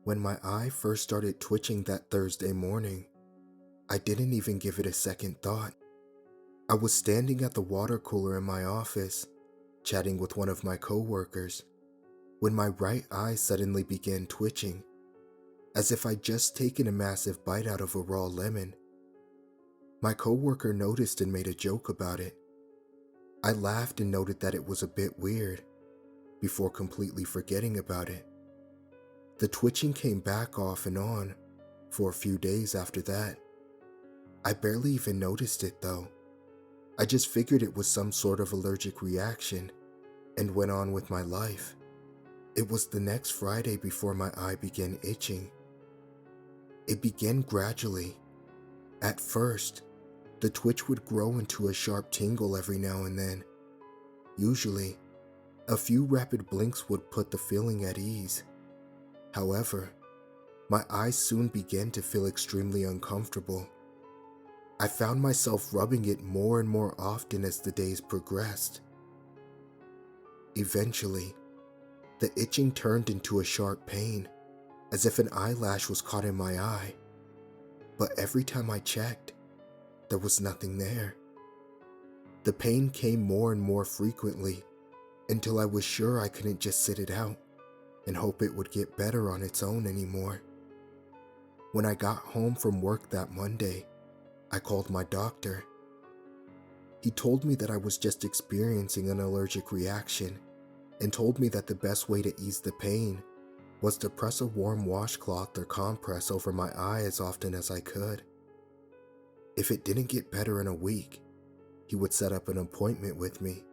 When my eye first started twitching that Thursday morning, I didn't even give it a second thought. I was standing at the water cooler in my office, chatting with one of my coworkers, when my right eye suddenly began twitching, as if I'd just taken a massive bite out of a raw lemon. My coworker noticed and made a joke about it. I laughed and noted that it was a bit weird, before completely forgetting about it. The twitching came back off and on for a few days after that. I barely even noticed it though. I just figured it was some sort of allergic reaction and went on with my life. It was the next Friday before my eye began itching. It began gradually. At first, the twitch would grow into a sharp tingle every now and then. Usually, a few rapid blinks would put the feeling at ease. However, my eyes soon began to feel extremely uncomfortable. I found myself rubbing it more and more often as the days progressed. Eventually, the itching turned into a sharp pain, as if an eyelash was caught in my eye. But every time I checked, there was nothing there. The pain came more and more frequently until I was sure I couldn't just sit it out and hope it would get better on its own anymore. When I got home from work that Monday, I called my doctor. He told me that I was just experiencing an allergic reaction and told me that the best way to ease the pain was to press a warm washcloth or compress over my eye as often as I could. If it didn't get better in a week, he would set up an appointment with me.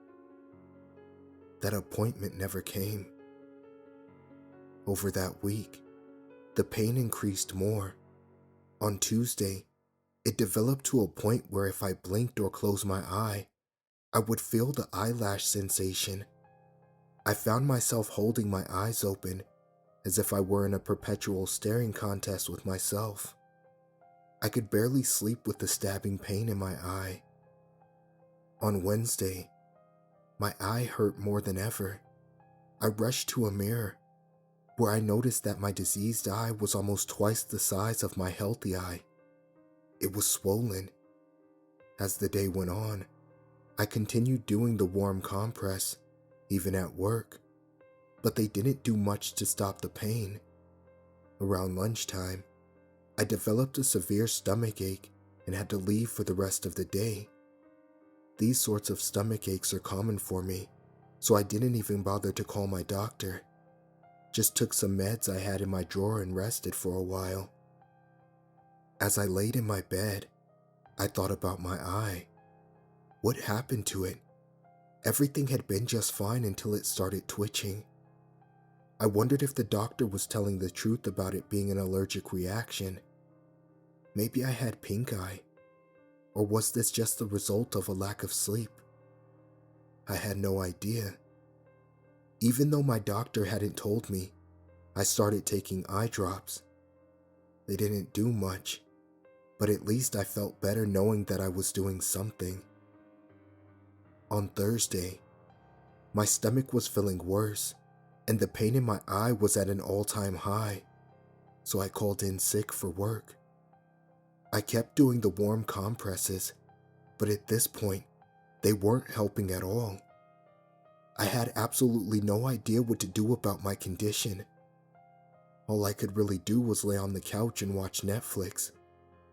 That appointment never came. Over that week, the pain increased more. On Tuesday, it developed to a point where if I blinked or closed my eye, I would feel the eyelash sensation. I found myself holding my eyes open as if I were in a perpetual staring contest with myself. I could barely sleep with the stabbing pain in my eye. On Wednesday, my eye hurt more than ever. I rushed to a mirror, where I noticed that my diseased eye was almost twice the size of my healthy eye. It was swollen. As the day went on, I continued doing the warm compress, even at work, but they didn't do much to stop the pain. Around lunchtime, I developed a severe stomach ache and had to leave for the rest of the day. These sorts of stomach aches are common for me, so I didn't even bother to call my doctor. Just took some meds I had in my drawer and rested for a while. As I laid in my bed, I thought about my eye. What happened to it? Everything had been just fine until it started twitching. I wondered if the doctor was telling the truth about it being an allergic reaction. Maybe I had pink eye, or was this just the result of a lack of sleep? I had no idea. Even though my doctor hadn't told me, I started taking eye drops. They didn't do much, but at least I felt better knowing that I was doing something. On Thursday, my stomach was feeling worse, and the pain in my eye was at an all-time high, so I called in sick for work. I kept doing the warm compresses, but at this point, they weren't helping at all. I had absolutely no idea what to do about my condition. All I could really do was lay on the couch and watch Netflix,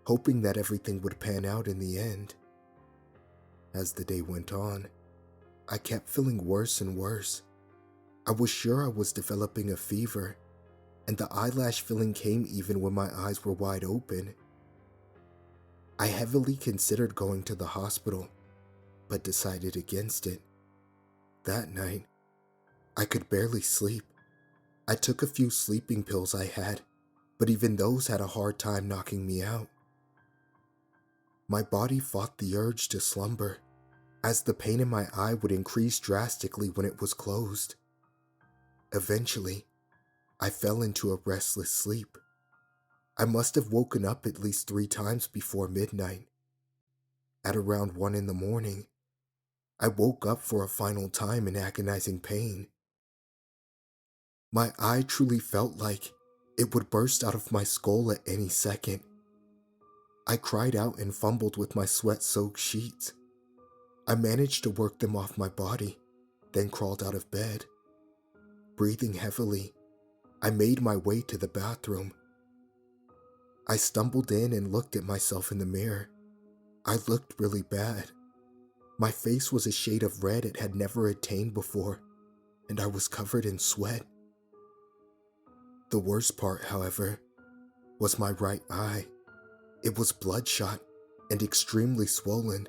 hoping that everything would pan out in the end. As the day went on, I kept feeling worse and worse. I was sure I was developing a fever, and the eyelash feeling came even when my eyes were wide open. I heavily considered going to the hospital, but decided against it. That night, I could barely sleep. I took a few sleeping pills I had, but even those had a hard time knocking me out. My body fought the urge to slumber, as the pain in my eye would increase drastically when it was closed. Eventually, I fell into a restless sleep. I must have woken up at least 3 times before midnight. At around 1 in the morning, I woke up for a final time in agonizing pain. My eye truly felt like It would burst out of my skull at any second. I cried out and fumbled with my sweat-soaked sheets. I managed to work them off my body, then crawled out of bed. Breathing heavily, I made my way to the bathroom. I stumbled in and looked at myself in the mirror. I looked really bad. My face was a shade of red it had never attained before, and I was covered in sweat. The worst part, however, was my right eye. It was bloodshot and extremely swollen.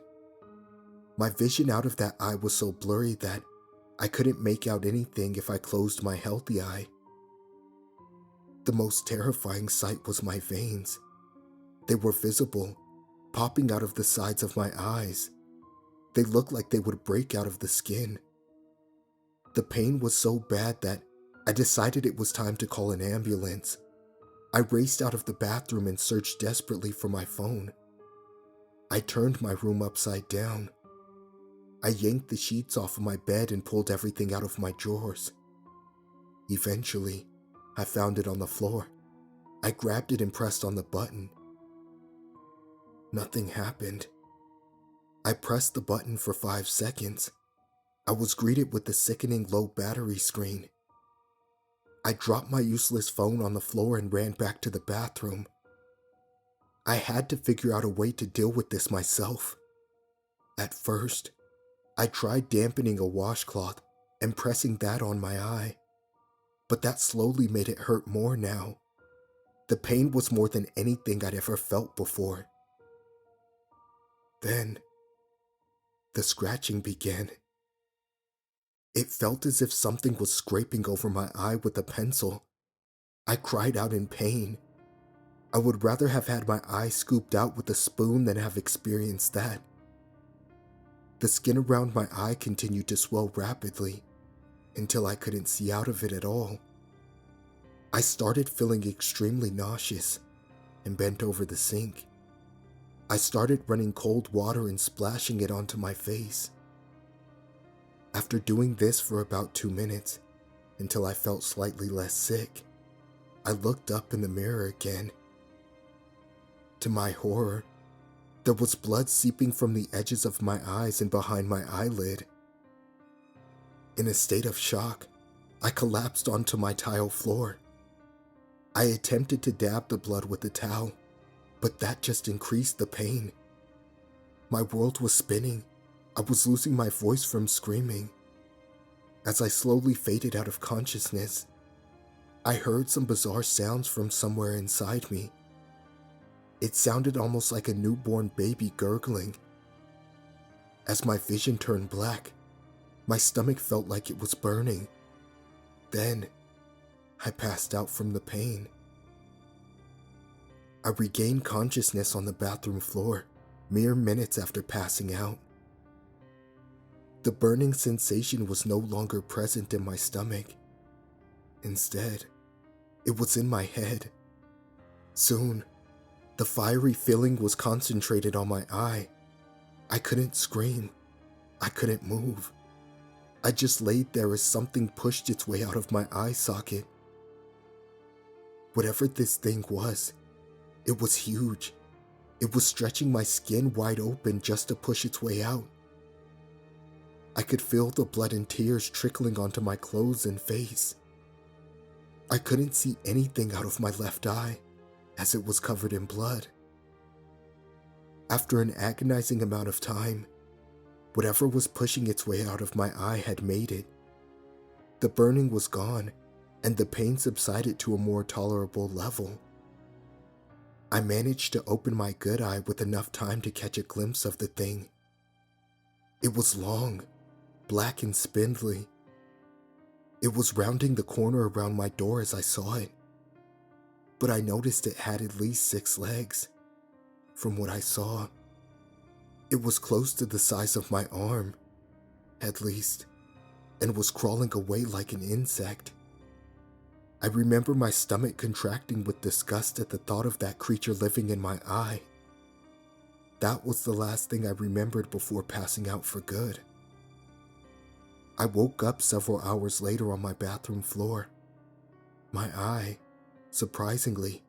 My vision out of that eye was so blurry that I couldn't make out anything if I closed my healthy eye. The most terrifying sight was my veins. They were visible, popping out of the sides of my eyes. They looked like they would break out of the skin. The pain was so bad that I decided it was time to call an ambulance. I raced out of the bathroom and searched desperately for my phone. I turned my room upside down. I yanked the sheets off of my bed and pulled everything out of my drawers. Eventually, I found it on the floor. I grabbed it and pressed on the button. Nothing happened. I pressed the button for 5 seconds. I was greeted with the sickening low battery screen. I dropped my useless phone on the floor and ran back to the bathroom. I had to figure out a way to deal with this myself. At first, I tried dampening a washcloth and pressing that on my eye, but that slowly made it hurt more now. The pain was more than anything I'd ever felt before. Then, the scratching began. It felt as if something was scraping over my eye with a pencil. I cried out in pain. I would rather have had my eye scooped out with a spoon than have experienced that. The skin around my eye continued to swell rapidly until I couldn't see out of it at all. I started feeling extremely nauseous and bent over the sink. I started running cold water and splashing it onto my face. After doing this for about 2 minutes, until I felt slightly less sick, I looked up in the mirror again. To my horror, there was blood seeping from the edges of my eyes and behind my eyelid. In a state of shock, I collapsed onto my tile floor. I attempted to dab the blood with a towel, but that just increased the pain. My world was spinning. I was losing my voice from screaming. As I slowly faded out of consciousness, I heard some bizarre sounds from somewhere inside me. It sounded almost like a newborn baby gurgling. As my vision turned black, my stomach felt like it was burning. Then, I passed out from the pain. I regained consciousness on the bathroom floor, mere minutes after passing out. The burning sensation was no longer present in my stomach. Instead, it was in my head. Soon, the fiery feeling was concentrated on my eye. I couldn't scream. I couldn't move. I just laid there as something pushed its way out of my eye socket. Whatever this thing was, it was huge. It was stretching my skin wide open just to push its way out. I could feel the blood and tears trickling onto my clothes and face. I couldn't see anything out of my left eye, as it was covered in blood. After an agonizing amount of time, whatever was pushing its way out of my eye had made it. The burning was gone, and the pain subsided to a more tolerable level. I managed to open my good eye with enough time to catch a glimpse of the thing. It was long, black and spindly. It was rounding the corner around my door as I saw it, but I noticed it had at least 6 legs. From what I saw, it was close to the size of my arm, at least, and was crawling away like an insect. I remember my stomach contracting with disgust at the thought of that creature living in my eye. That was the last thing I remembered before passing out for good. I woke up several hours later on my bathroom floor. My eye, surprisingly,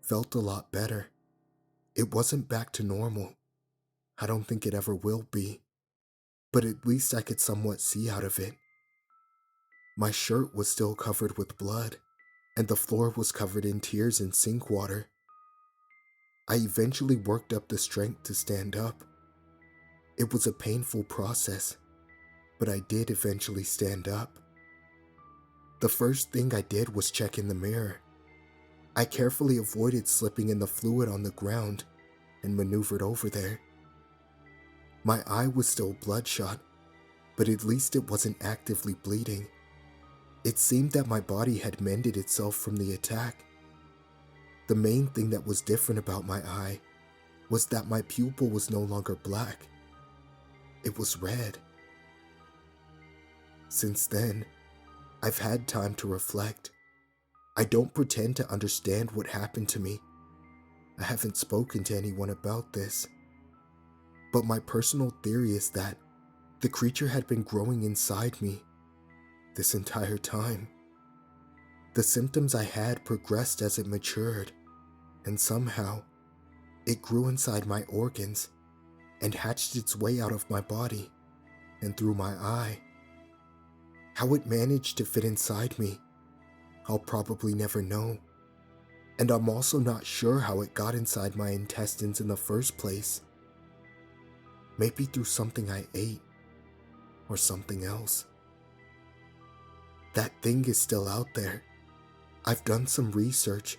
felt a lot better. It wasn't back to normal. I don't think it ever will be, but at least I could somewhat see out of it. My shirt was still covered with blood, and the floor was covered in tears and sink water. I eventually worked up the strength to stand up. It was a painful process, but I did eventually stand up. The first thing I did was check in the mirror. I carefully avoided slipping in the fluid on the ground and maneuvered over there. My eye was still bloodshot, but at least it wasn't actively bleeding. It seemed that my body had mended itself from the attack. The main thing that was different about my eye was that my pupil was no longer black. It was red. Since then, I've had time to reflect. I don't pretend to understand what happened to me. I haven't spoken to anyone about this. But my personal theory is that the creature had been growing inside me this entire time. The symptoms I had progressed as it matured, and somehow, it grew inside my organs and hatched its way out of my body and through my eye. How it managed to fit inside me, I'll probably never know. And I'm also not sure how it got inside my intestines in the first place. Maybe through something I ate, or something else. That thing is still out there. I've done some research,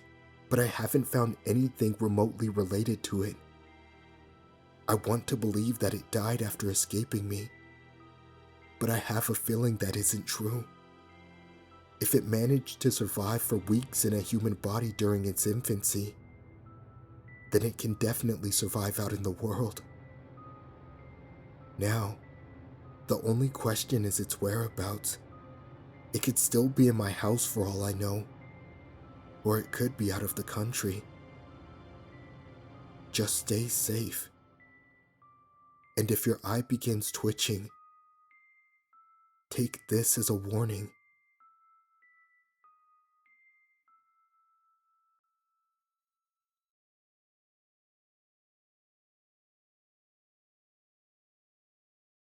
but I haven't found anything remotely related to it. I want to believe that it died after escaping me, but I have a feeling that isn't true. If it managed to survive for weeks in a human body during its infancy, then it can definitely survive out in the world. Now, the only question is its whereabouts. It could still be in my house for all I know, or it could be out of the country. Just stay safe. And if your eye begins twitching, take this as a warning.